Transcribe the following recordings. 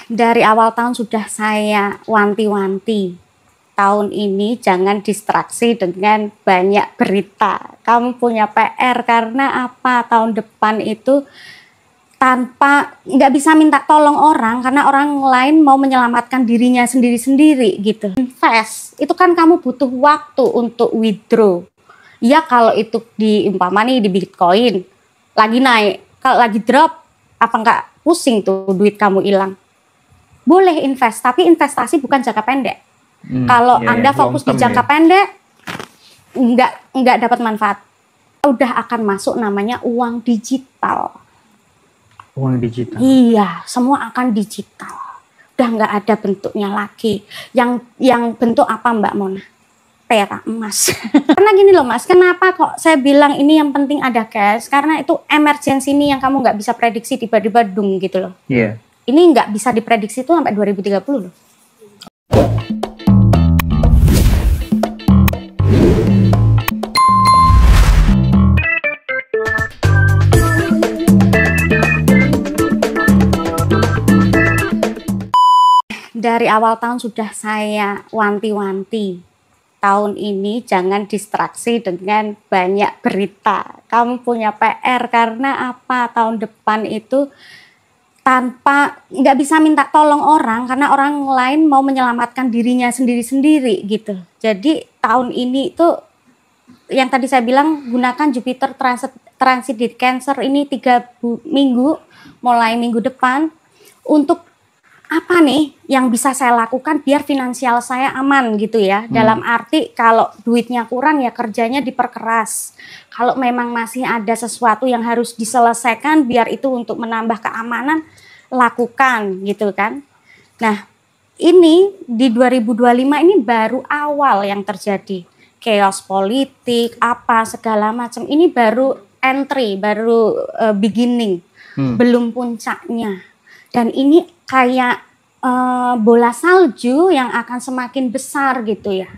Dari awal tahun sudah saya wanti-wanti. Tahun ini jangan distraksi dengan banyak berita. Kamu punya PR karena apa? Tahun depan itu tanpa nggak bisa minta tolong orang karena orang lain mau menyelamatkan dirinya sendiri-sendiri gitu. Invest itu kan kamu butuh waktu untuk withdraw. Ya kalau itu diumpamani di Bitcoin lagi naik, kalau lagi drop apa nggak pusing tuh duit kamu hilang. Boleh invest, tapi investasi bukan jangka pendek. Kalau Anda fokus di jangka pendek, nggak dapat manfaat. Udah akan masuk namanya uang digital. Uang digital? Iya, semua akan digital. Udah nggak ada bentuknya lagi. Yang bentuk apa Mbak Mona? Perak, emas. Karena gini loh Mas, kenapa kok saya bilang ini yang penting ada cash? Karena itu emergency ini yang kamu nggak bisa prediksi tiba-tiba dung gitu loh. Iya. Ini nggak bisa diprediksi tuh sampai 2030 loh. Dari awal tahun sudah saya wanti-wanti. Tahun ini jangan distraksi dengan banyak berita. Kamu punya PR karena apa? Tahun depan itu tanpa nggak bisa minta tolong orang karena orang lain mau menyelamatkan dirinya sendiri-sendiri gitu. Jadi tahun ini itu yang tadi saya bilang gunakan Jupiter transit di Cancer ini 3 minggu mulai minggu depan untuk apa nih yang bisa saya lakukan biar finansial saya aman gitu ya. Dalam arti kalau duitnya kurang ya kerjanya diperkeras. Kalau memang masih ada sesuatu yang harus diselesaikan biar itu untuk menambah keamanan, lakukan gitu kan. Nah ini di 2025 ini baru awal yang terjadi. Chaos politik, apa segala macam. Ini baru entry, baru beginning. Belum puncaknya. Dan ini kayak bola salju yang akan semakin besar gitu ya.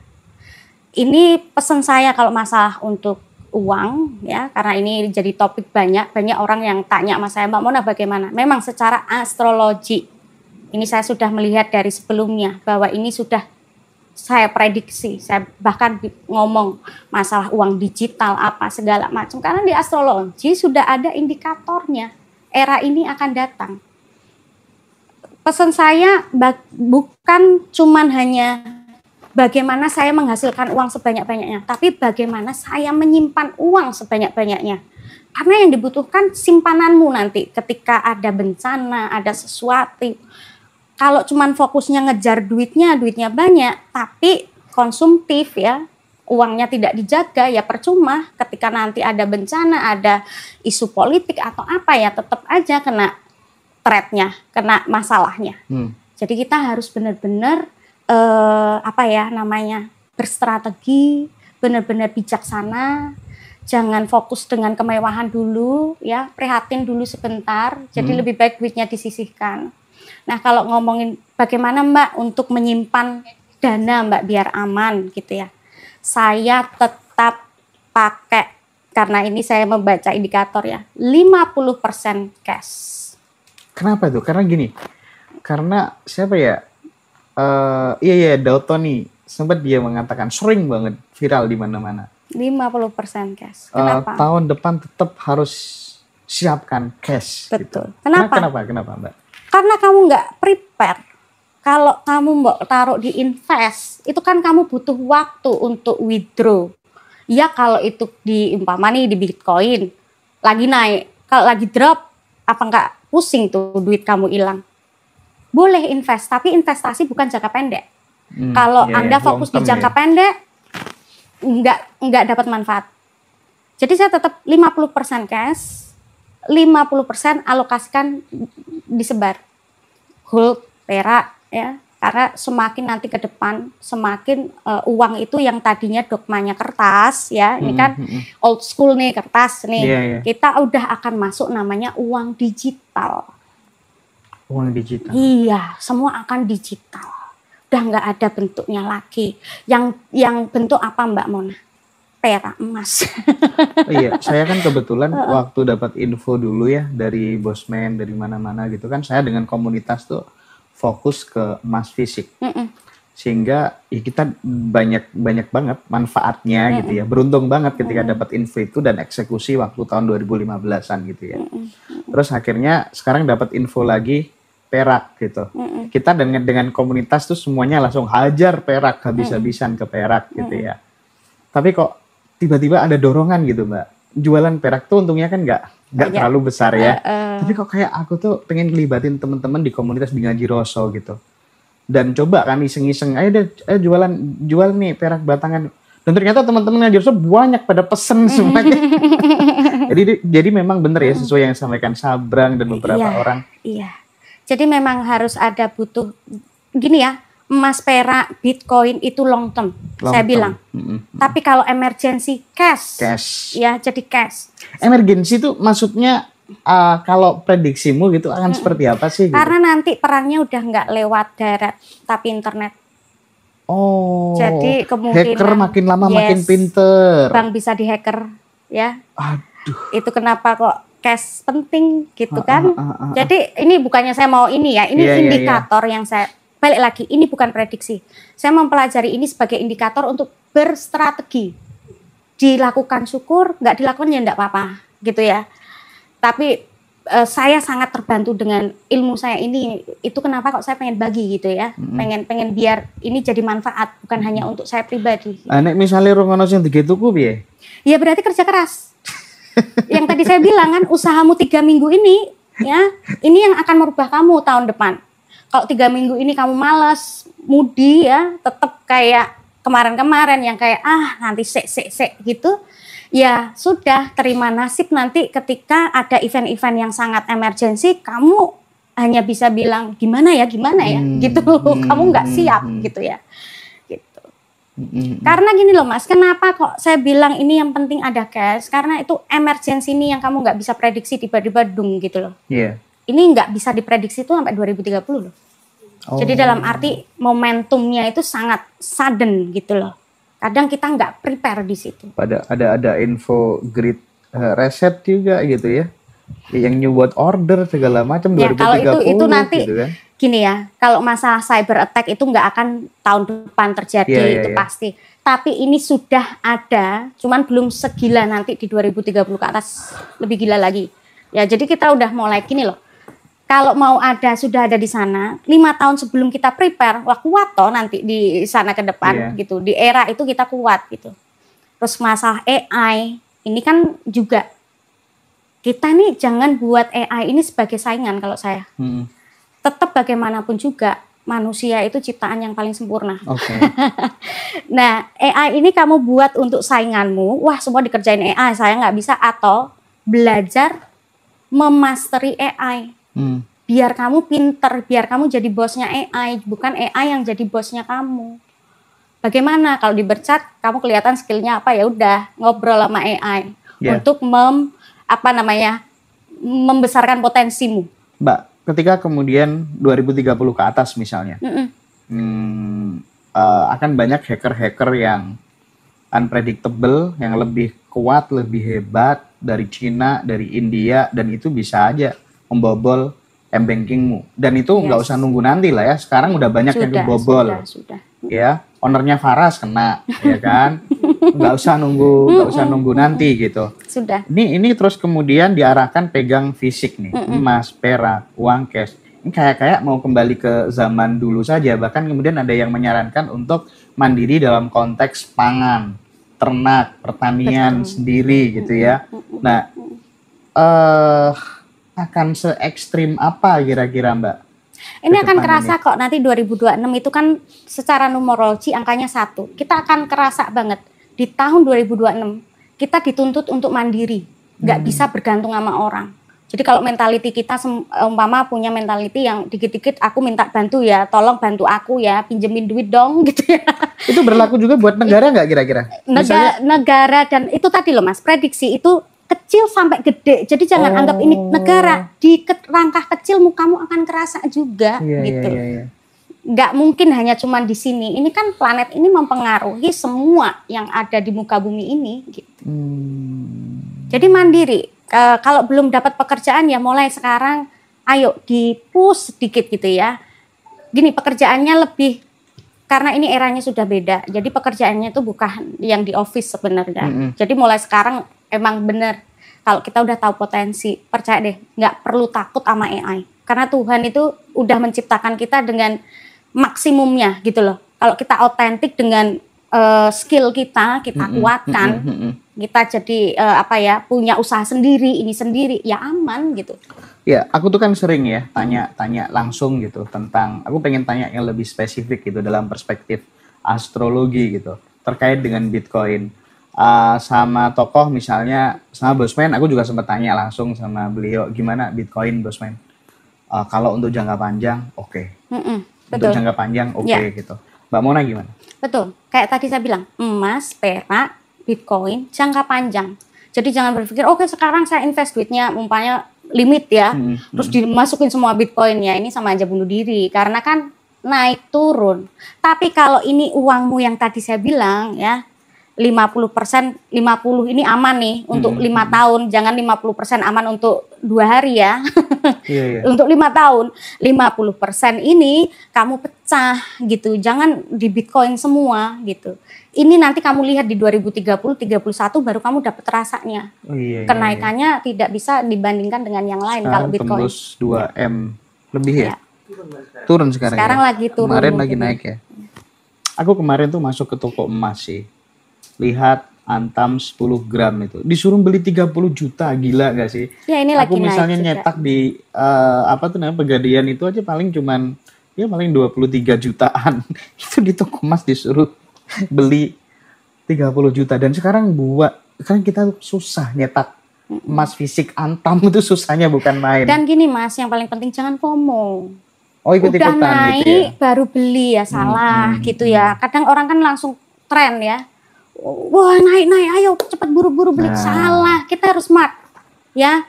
Ini pesan saya kalau masalah untuk uang ya, karena ini jadi topik banyak orang yang tanya sama saya, Mbak Mona bagaimana? Memang secara astrologi, ini saya sudah melihat dari sebelumnya bahwa ini sudah saya prediksi, saya bahkan ngomong masalah uang digital apa segala macam, karena di astrologi sudah ada indikatornya, era ini akan datang. Pesan saya bukan cuman hanya bagaimana saya menghasilkan uang sebanyak-banyaknya, tapi bagaimana saya menyimpan uang sebanyak-banyaknya. Karena yang dibutuhkan simpananmu nanti ketika ada bencana, ada sesuatu. Kalau cuman fokusnya ngejar duitnya banyak, tapi konsumtif ya, uangnya tidak dijaga, ya percuma. Ketika nanti ada bencana, ada isu politik atau apa ya, tetap aja kena threat-nya, kena masalahnya. Jadi kita harus benar-benar berstrategi, benar-benar bijaksana, jangan fokus dengan kemewahan dulu, ya prihatin dulu sebentar. Jadi lebih baik duitnya disisihkan. Nah kalau ngomongin bagaimana Mbak untuk menyimpan dana Mbak biar aman gitu ya, saya tetap pakai, karena ini saya membaca indikator ya, 50% cash. Kenapa tuh? Karena gini, karena siapa ya? Dalton nih sempat dia mengatakan sering banget viral di mana-mana. 50% cash. Kenapa? Tahun depan tetap harus siapkan cash. Betul. Gitu. Kenapa? Kenapa Mbak? Karena kamu nggak prepare. Kalau kamu mau taruh di invest, itu kan kamu butuh waktu untuk withdraw. Ya kalau itu diumpamani di Bitcoin lagi naik, kalau lagi drop apa nggak pusing tuh duit kamu hilang. Boleh invest, tapi investasi bukan jangka pendek. Kalau Anda fokus di jangka pendek, nggak dapat manfaat. Jadi saya tetap 50% cash, 50% alokasikan disebar. Gold, perak, ya. Karena semakin nanti ke depan, semakin uang itu yang tadinya dogmanya kertas, ya. Ini kan old school nih, kertas nih. Kita udah akan masuk namanya uang digital. Uang digital. Iya, semua akan digital. Udah nggak ada bentuknya lagi. Yang bentuk apa Mbak Mona? Perak, emas. Iya, saya kan kebetulan waktu dapat info dulu ya dari Bosman, dari mana-mana gitu kan, saya dengan komunitas tuh fokus ke emas fisik. Mm-mm. Sehingga ya kita banyak banget manfaatnya gitu ya. Beruntung banget ketika dapat info itu dan eksekusi waktu tahun 2015-an gitu ya. Terus akhirnya sekarang dapat info lagi perak gitu. Kita dengan komunitas tuh semuanya langsung hajar perak habis-habisan ke perak gitu ya. Tapi kok tiba-tiba ada dorongan gitu Mbak. Jualan perak tuh untungnya kan nggak terlalu besar ya. Tapi kok kayak aku tuh pengen ngelibatin teman-teman di komunitas Bingaji Roso gitu. Dan coba kan iseng-iseng, ayo jual nih perak batangan. Dan ternyata teman-teman Ngaji Roso banyak pada pesen semuanya. jadi memang benar ya sesuai yang disampaikan Sabrang dan beberapa orang. Iya. Jadi memang harus ada butuh gini ya, emas, perak, Bitcoin itu long term. Saya bilang. Tapi kalau emergency cash. Ya, jadi cash. Emergency itu maksudnya kalau prediksimu gitu akan seperti apa sih? Gitu? Karena nanti perangnya udah nggak lewat darat, tapi internet. Oh. Jadi kemungkinan hacker makin lama makin pinter. Bank bisa dihacker, ya. Aduh. Itu kenapa kok cash penting gitu kan? Jadi ini bukannya saya mau ini ya, ini indikator yang saya balik lagi. Ini bukan prediksi. Saya mempelajari ini sebagai indikator untuk berstrategi. Dilakukan syukur, nggak dilakukan ya nggak apa-apa, gitu ya. Tapi saya sangat terbantu dengan ilmu saya ini. Itu kenapa kok saya pengen bagi gitu ya. Pengen biar ini jadi manfaat, bukan hanya untuk saya pribadi. Nek misalnya rungono sing digituku piye? Ya berarti kerja keras. Yang tadi saya bilang kan, usahamu 3 minggu ini ya, ini yang akan merubah kamu tahun depan. Kalau 3 minggu ini kamu malas, mudi ya, tetap kayak kemarin-kemarin yang kayak nanti sek gitu. Ya sudah, terima nasib nanti ketika ada event-event yang sangat emergensi, kamu hanya bisa bilang gimana ya gitu. Kamu nggak siap gitu ya. Gitu. Karena gini loh Mas, kenapa kok saya bilang ini yang penting ada cash? Karena itu emergensi ini yang kamu nggak bisa prediksi tiba-tiba dung gitu loh. Ini nggak bisa diprediksi tuh sampai 2030 loh. Jadi dalam arti momentumnya itu sangat sudden gitu loh. Kadang kita nggak prepare di situ. Ada info grid reset juga gitu ya. Yang new world order segala macam 2030. Kalau itu nanti gitu kan. Gini ya, kalau masalah cyber attack itu nggak akan tahun depan terjadi, itu pasti. Tapi ini sudah ada, cuman belum segila nanti di 2030 ke atas, lebih gila lagi. Ya jadi kita udah mulai gini loh. Kalau mau ada, sudah ada di sana, 5 tahun sebelum kita prepare, wah kuat toh nanti di sana ke depan gitu. Di era itu kita kuat gitu. Terus masalah AI, ini kan juga, kita nih jangan buat AI ini sebagai saingan kalau saya. Tetap bagaimanapun juga, manusia itu ciptaan yang paling sempurna. Nah, AI ini kamu buat untuk sainganmu, wah semua dikerjain AI, saya nggak bisa. Atau belajar memasteri AI. Biar kamu pinter, biar kamu jadi bosnya AI, bukan AI yang jadi bosnya kamu. Bagaimana kalau di berchat kamu kelihatan skillnya apa, ya udah ngobrol sama AI untuk membesarkan potensimu. Mbak, ketika kemudian 2030 ke atas misalnya, akan banyak hacker-hacker yang unpredictable, yang lebih kuat, lebih hebat dari Cina, dari India, dan itu bisa aja membobol m-bankingmu. Dan itu nggak usah nunggu nanti lah ya. Sekarang udah banyak yang dibobol. Ya, ownernya Faras kena, ya kan? Nggak usah nunggu nanti gitu. Sudah. Ini terus kemudian diarahkan pegang fisik nih, emas, perak, uang cash. Ini kayak mau kembali ke zaman dulu saja. Bahkan kemudian ada yang menyarankan untuk mandiri dalam konteks pangan, ternak, pertanian sendiri gitu ya. Nah, akan se-ekstrim apa kira-kira Mbak? Ini akan kerasa kok nanti 2026 itu kan secara numerologi angkanya 1. Kita akan kerasa banget di tahun 2026 kita dituntut untuk mandiri, nggak bisa bergantung sama orang. Jadi kalau mentality kita umpama punya mentality yang dikit-dikit aku minta bantu ya, tolong bantu aku ya, pinjemin duit dong gitu ya. Itu berlaku juga buat negara nggak kira-kira? Negara dan itu tadi loh Mas, prediksi itu kecil sampai gede. Jadi jangan anggap ini negara. Di langkah kecilmu kamu akan kerasa juga gitu. Nggak mungkin hanya cuma di sini. Ini kan planet ini mempengaruhi semua yang ada di muka bumi ini gitu. Jadi mandiri. Kalau belum dapat pekerjaan ya mulai sekarang ayo di-push sedikit gitu ya. gini, pekerjaannya lebih, karena ini eranya sudah beda. Jadi pekerjaannya itu bukan yang di office sebenarnya. Jadi mulai sekarang emang bener, kalau kita udah tahu potensi, percaya deh, nggak perlu takut sama AI. Karena Tuhan itu udah menciptakan kita dengan maksimumnya gitu loh. Kalau kita autentik dengan skill kita kuatkan, kita jadi punya usaha sendiri, ini sendiri, ya aman gitu. Ya, aku tuh kan sering ya tanya langsung gitu tentang, aku pengen tanya yang lebih spesifik gitu dalam perspektif astrologi gitu terkait dengan Bitcoin. Sama tokoh misalnya sama Bosman, aku juga sempat tanya langsung sama beliau, gimana Bitcoin Bosman? Kalau untuk jangka panjang, oke. Untuk jangka panjang, oke gitu. Mbak Mona gimana? Betul, kayak tadi saya bilang, emas, perak, Bitcoin, jangka panjang. Jadi jangan berpikir, oke sekarang saya invest duitnya, umpamanya limit ya, terus dimasukin semua Bitcoin ya, ini sama aja bunuh diri. Karena kan naik turun. Tapi kalau ini uangmu yang tadi saya bilang ya, 50%, 50 ini aman nih untuk 5 tahun, jangan 50% aman untuk 2 hari ya. Untuk 5 tahun, 50% ini kamu pecah gitu, jangan di Bitcoin semua gitu. Ini nanti kamu lihat di 2030, 31 baru kamu dapat rasanya. Kenaikannya tidak bisa dibandingkan dengan yang lain. Sekarang kalau Bitcoin. Tembus 2M lebih ya? Turun sekarang. Sekarang ya? Lagi turun. Kemarin lagi naik ya. Aku kemarin tuh masuk ke toko emas sih. Lihat Antam 10 gram itu. Disuruh beli 30 juta, gila gak sih? Ya ini lagi aku misalnya naik nyetak di Pegadaian itu aja paling cuman ya paling 23 jutaan. Itu di toko emas disuruh beli 30 juta. Dan sekarang kan kita susah nyetak emas fisik Antam, itu susahnya bukan main. Dan gini Mas, yang paling penting jangan FOMO. Ikut-ikutan udah naik gitu ya? Baru beli ya salah gitu ya. Kadang orang kan langsung tren ya. Wah naik, ayo cepat buru-buru beli. Salah, kita harus smart ya.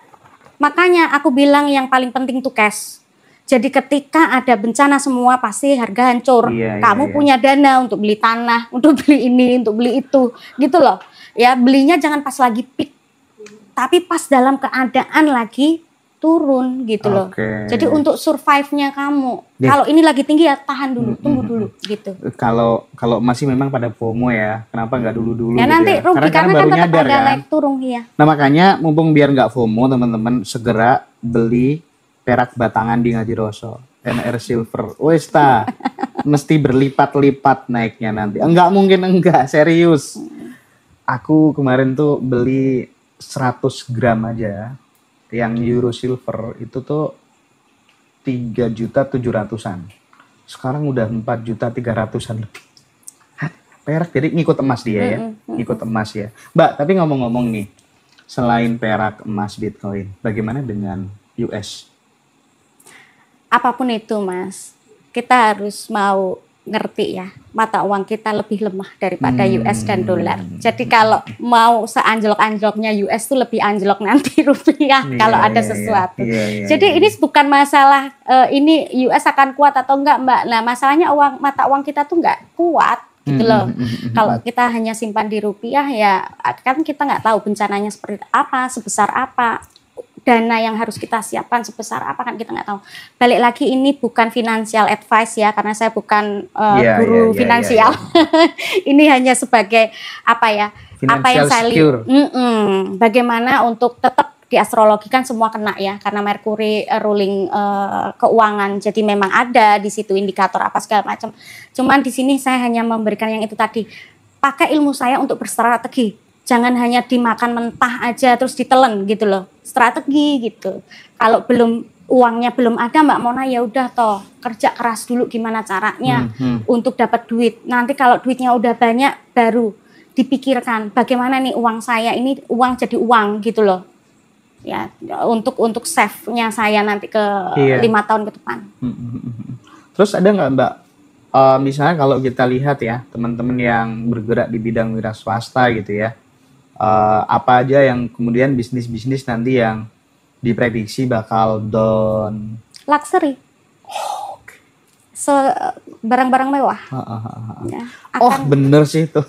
Makanya aku bilang yang paling penting tuh cash. Jadi ketika ada bencana semua pasti harga hancur. Kamu punya dana untuk beli tanah, untuk beli ini, untuk beli itu, gitu loh. Ya belinya jangan pas lagi peak, tapi pas dalam keadaan lagi turun gitu loh. Jadi untuk survive-nya kamu. Kalau ini lagi tinggi ya tahan dulu, tunggu dulu gitu. Kalau masih memang pada FOMO ya, kenapa nggak dulu-dulu ya gitu nanti ya? Rugi, karena baru kan tetap nyadar ada kan. naik turun ya. Nah makanya mumpung biar nggak FOMO teman-teman, segera beli perak batangan di Ngadiroso. NR Silver. Wes ta, mesti berlipat-lipat naiknya nanti. Enggak mungkin enggak, serius. Aku kemarin tuh beli 100 gram aja. Yang Euro Silver itu tuh 3.700.000-an. Sekarang udah 4.300.000-an lebih. Perak jadi ngikut emas dia ya. Ngikut emas ya. Mbak, tapi ngomong-ngomong nih, selain perak, emas, Bitcoin, bagaimana dengan US? Apapun itu Mas, kita harus mau ngerti ya, mata uang kita lebih lemah daripada US dan dolar. Jadi kalau mau seanjlok-anjloknya US tuh lebih anjlok nanti rupiah kalau ada sesuatu. Jadi ini bukan masalah ini US akan kuat atau enggak Mbak. Nah masalahnya mata uang kita tuh enggak kuat gitu loh. Kalau kita hanya simpan di rupiah ya kan kita nggak tahu bencananya seperti apa, sebesar apa. Dana yang harus kita siapkan sebesar apa kan kita nggak tahu. Balik lagi ini bukan financial advice ya, karena saya bukan guru finansial. Ini hanya sebagai apa yang saya lihat. Bagaimana untuk tetap diastrologikan semua kena ya, karena Merkuri ruling keuangan. Jadi memang ada di situ indikator apa segala macam. Cuman di sini saya hanya memberikan yang itu tadi. Pakai ilmu saya untuk berstrategi. Jangan hanya dimakan mentah aja terus ditelen gitu loh. Strategi gitu. Kalau uangnya belum ada Mbak Mona, ya udah toh kerja keras dulu gimana caranya untuk dapat duit. Nanti kalau duitnya udah banyak baru dipikirkan bagaimana nih uang saya ini uang jadi uang gitu loh. Ya untuk save-nya saya nanti ke 5 tahun ke depan. Terus ada nggak Mbak? Misalnya kalau kita lihat ya teman-teman yang bergerak di bidang wira swasta gitu ya. Apa aja yang kemudian bisnis-bisnis nanti yang diprediksi bakal down? Luxury. Barang-barang mewah. Ya, bener sih itu.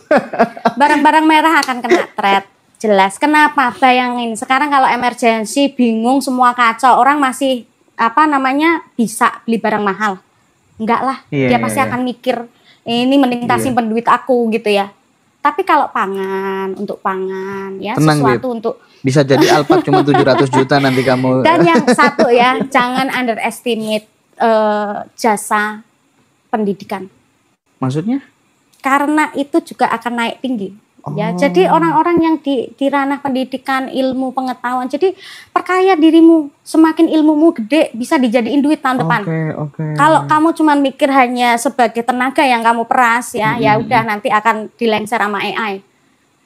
Barang-barang merah akan kena threat. Jelas. Kenapa? Bayangin sekarang kalau emergency bingung semua kacau, orang masih bisa beli barang mahal. Enggak lah, Iya, dia iya, pasti iya. akan mikir ini mending Iya. simpen duit aku gitu ya. Tapi kalau pangan, untuk pangan ya, Tenang, sesuatu Beb. untuk Bisa jadi Alphard cuma 700 juta nanti kamu. dan yang satu ya, jangan underestimate jasa pendidikan. Maksudnya? Karena itu juga akan naik tinggi. Ya, Oh. jadi orang-orang yang di ranah pendidikan, ilmu, pengetahuan, jadi perkaya dirimu. Semakin ilmumu gede, bisa dijadiin duit tahun depan. Oke. Kalau kamu cuma mikir hanya sebagai tenaga yang kamu peras ya, ya udah nanti akan dilengser sama AI.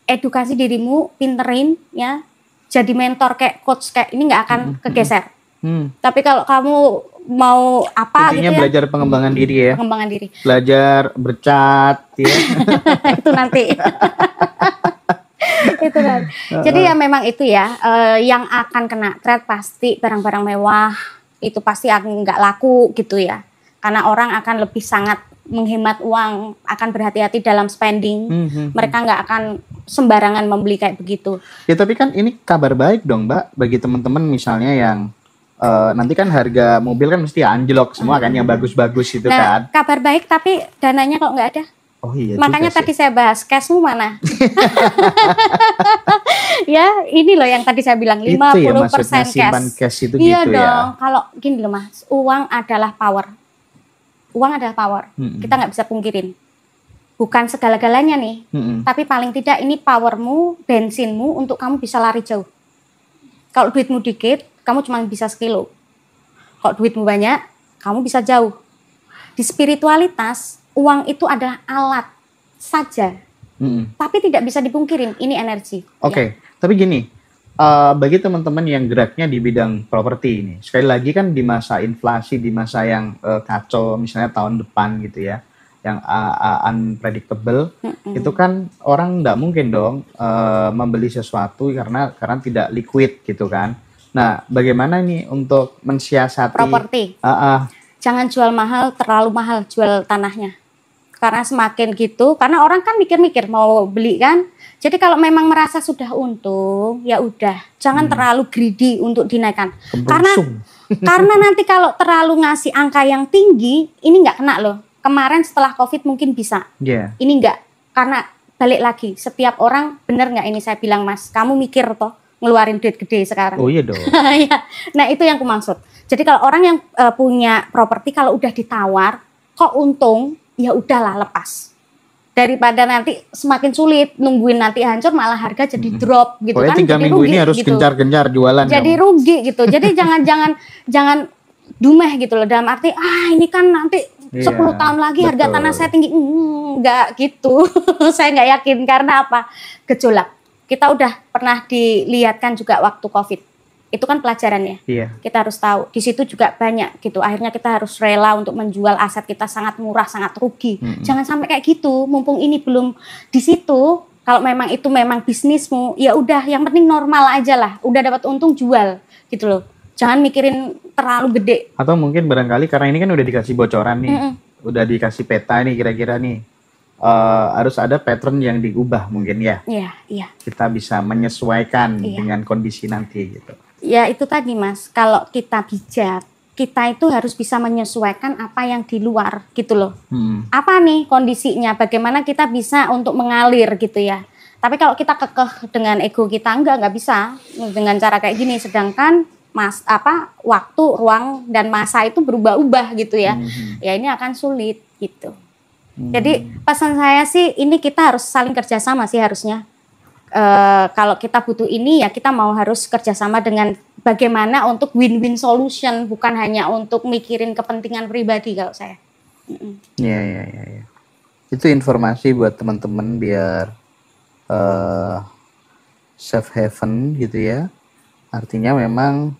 Edukasi dirimu, pinterin ya, jadi mentor kayak coach kayak ini nggak akan kegeser. Tapi kalau kamu mau apa Intinya gitu ya, belajar pengembangan diri ya. pengembangan diri. Belajar bercat ya. Itu nanti. Itu nanti. Jadi ya memang itu ya, yang akan kena threat pasti barang-barang mewah, itu pasti akan nggak laku gitu ya. Karena orang akan lebih sangat menghemat uang, akan berhati-hati dalam spending. Mereka nggak akan sembarangan membeli kayak begitu. Ya tapi kan ini kabar baik dong Mbak bagi teman-teman misalnya yang nanti kan harga mobil kan mesti anjlok semua kan yang bagus-bagus itu kan. Nah, kabar baik tapi dananya kok nggak ada. Oh iya. Makanya juga tadi sih. saya bahas cashmu mana. Ya ini loh yang tadi saya bilang 50% Itu ya maksudnya simpan cash. cash itu Iya gitu dong. ya. Kalau gini loh Mas, uang adalah power. Uang adalah power. Kita nggak bisa pungkirin. Bukan segala-galanya nih. Tapi paling tidak ini powermu, bensinmu untuk kamu bisa lari jauh. Kalau duitmu dikit, kamu cuma bisa sekilo. Kalau duitmu banyak, kamu bisa jauh. Di spiritualitas, uang itu adalah alat saja. Tapi tidak bisa dipungkirin, ini energi. Oke, tapi gini, bagi teman-teman yang geraknya di bidang properti ini, sekali lagi kan di masa inflasi, di masa yang kacau, misalnya tahun depan gitu ya, yang unpredictable, itu kan orang nggak mungkin dong membeli sesuatu karena tidak liquid gitu kan. Nah, bagaimana nih untuk mensiasati Properti. Jangan jual mahal, terlalu mahal jual tanahnya. Karena semakin gitu, karena orang kan mikir-mikir mau beli kan. Jadi kalau memang merasa sudah untung, ya udah, jangan terlalu greedy untuk dinaikkan. Karena nanti kalau terlalu ngasih angka yang tinggi, ini nggak kena loh. Kemarin setelah COVID mungkin bisa. Yeah. Ini nggak, karena balik lagi, setiap orang bener nggak ini saya bilang Mas, kamu mikir toh ngeluarin duit gede sekarang. Oh iya dong. Nah itu yang aku maksud. Jadi kalau orang yang punya properti kalau udah ditawar, kok untung, ya udahlah lepas. Daripada nanti semakin sulit nungguin nanti hancur malah harga jadi drop gitu. Pokoknya kan 3 minggu rugi, ini harus gitu. gencar-gencar jualan. Jadi dong. rugi gitu. Jadi jangan dumeh gitu loh, dalam arti ini kan nanti 10 tahun lagi harga betul. tanah saya tinggi. Enggak gitu. Saya nggak yakin karena apa? Gejolak. Kita udah pernah dilihatkan juga waktu COVID. Itu kan pelajarannya. Iya. Kita harus tahu. Di situ juga banyak gitu. Akhirnya kita harus rela untuk menjual aset kita sangat murah, sangat rugi. Jangan sampai kayak gitu. Mumpung ini belum di situ. Kalau memang itu memang bisnismu, ya udah. Yang penting normal aja lah. Udah dapat untung jual gitu loh. Jangan mikirin terlalu gede. Atau mungkin barangkali karena ini kan udah dikasih bocoran nih, udah dikasih peta nih kira-kira nih. Harus ada pattern yang diubah mungkin ya. Iya. Kita bisa menyesuaikan dengan kondisi nanti gitu. Ya itu tadi Mas, kalau kita bijak, kita itu harus bisa menyesuaikan apa yang di luar gitu loh. Apa nih kondisinya, bagaimana kita bisa untuk mengalir gitu ya. Tapi kalau kita kekeh dengan ego kita, enggak bisa dengan cara kayak gini. Sedangkan waktu, ruang, dan masa itu berubah-ubah gitu ya. Ya ini akan sulit gitu. Jadi pesan saya sih, ini kita harus saling kerjasama sih harusnya. Kalau kita butuh ini ya kita mau harus kerjasama dengan bagaimana untuk win-win solution, bukan hanya untuk mikirin kepentingan pribadi kalau saya. Iya. Itu informasi buat teman-teman biar safe haven gitu ya. Artinya memang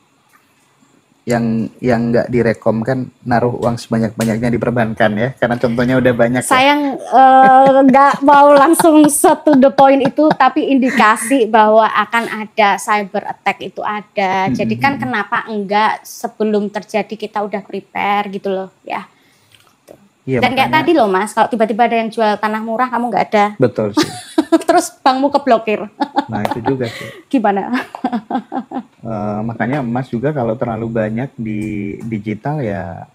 yang nggak direkom kan naruh uang sebanyak-banyaknya di perbankan ya, karena contohnya udah banyak. Saya nggak mau langsung to the point itu, tapi indikasi bahwa akan ada cyber attack itu ada. Jadi kan kenapa enggak sebelum terjadi kita udah prepare gitu loh ya. Iya, dan kayak tadi loh Mas, kalau tiba-tiba ada yang jual tanah murah kamu nggak ada. Betul sih. Terus bankmu keblokir. Nah itu juga sih. Gimana? Makanya emas juga kalau terlalu banyak di digital ya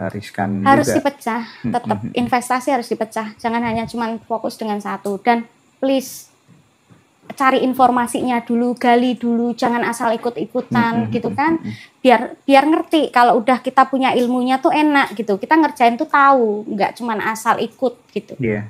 riskan Harus juga. dipecah, tetap investasi harus dipecah. Jangan hanya cuma fokus dengan satu. Dan please cari informasinya dulu, gali dulu, jangan asal ikut-ikutan gitu kan. Biar ngerti, kalau udah kita punya ilmunya tuh enak gitu. Kita ngerjain tuh tahu, nggak cuma asal ikut gitu. Iya.